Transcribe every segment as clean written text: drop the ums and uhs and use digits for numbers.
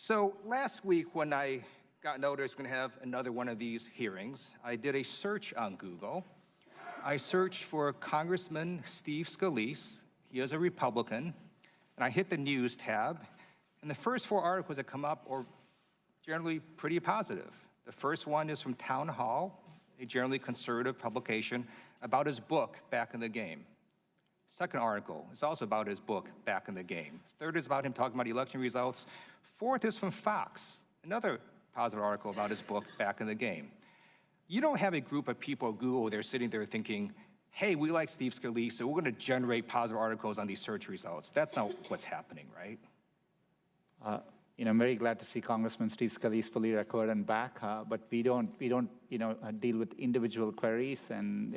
So last week when I got notice we're going to have another one of these hearings, I did a search on Google. I searched for Congressman Steve Scalise. He is a Republican. And I hit the news tab. And the first 4 articles that come up are generally pretty positive. The first one is from Town Hall, a generally conservative publication, about his book, Back in the Game. Second article is also about his book, Back in the Game. Third is about him talking about election results. Fourth is from Fox, another positive article about his book, Back in the Game. You don't have a group of people at Google, they're sitting there thinking, hey, we like Steve Scalise, so we're going to generate positive articles on these search results. That's not what's happening, right? I'm very glad to see Congressman Steve Scalise fully recovered and back, but we don't deal with individual queries and,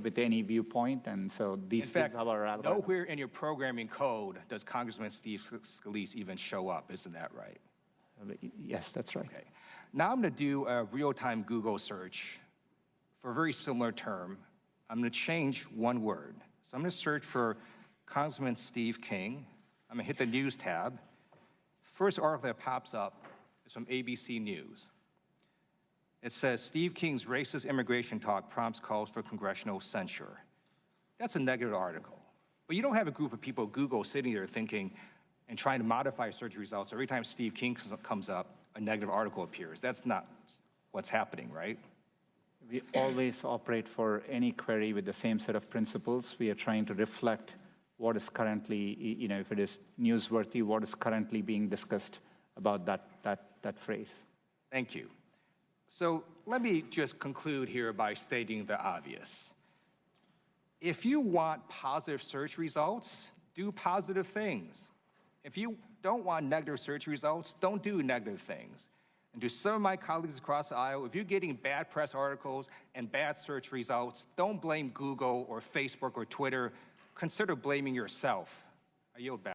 with any viewpoint, and so these are our algorithm. Nowhere in your programming code does Congressman Steve Scalise even show up, isn't that right? Yes, that's right. Okay. Now I'm going to do a real-time Google search for a very similar term. I'm going to change one word. So I'm going to search for Congressman Steve King. I'm going to hit the News tab. First article that pops up is from ABC News. It says, Steve King's racist immigration talk prompts calls for congressional censure. That's a negative article. But you don't have a group of people at Google sitting there thinking and trying to modify search results. Every time Steve King comes up, a negative article appears. That's not what's happening, right? We always operate for any query with the same set of principles. We are trying to reflect what is currently, if it is newsworthy, what is currently being discussed about that phrase. Thank you. So let me just conclude here by stating the obvious. If you want positive search results, do positive things. If you don't want negative search results, don't do negative things. And to some of my colleagues across the aisle, if you're getting bad press articles and bad search results, don't blame Google or Facebook or Twitter. Consider blaming yourself. I yield back.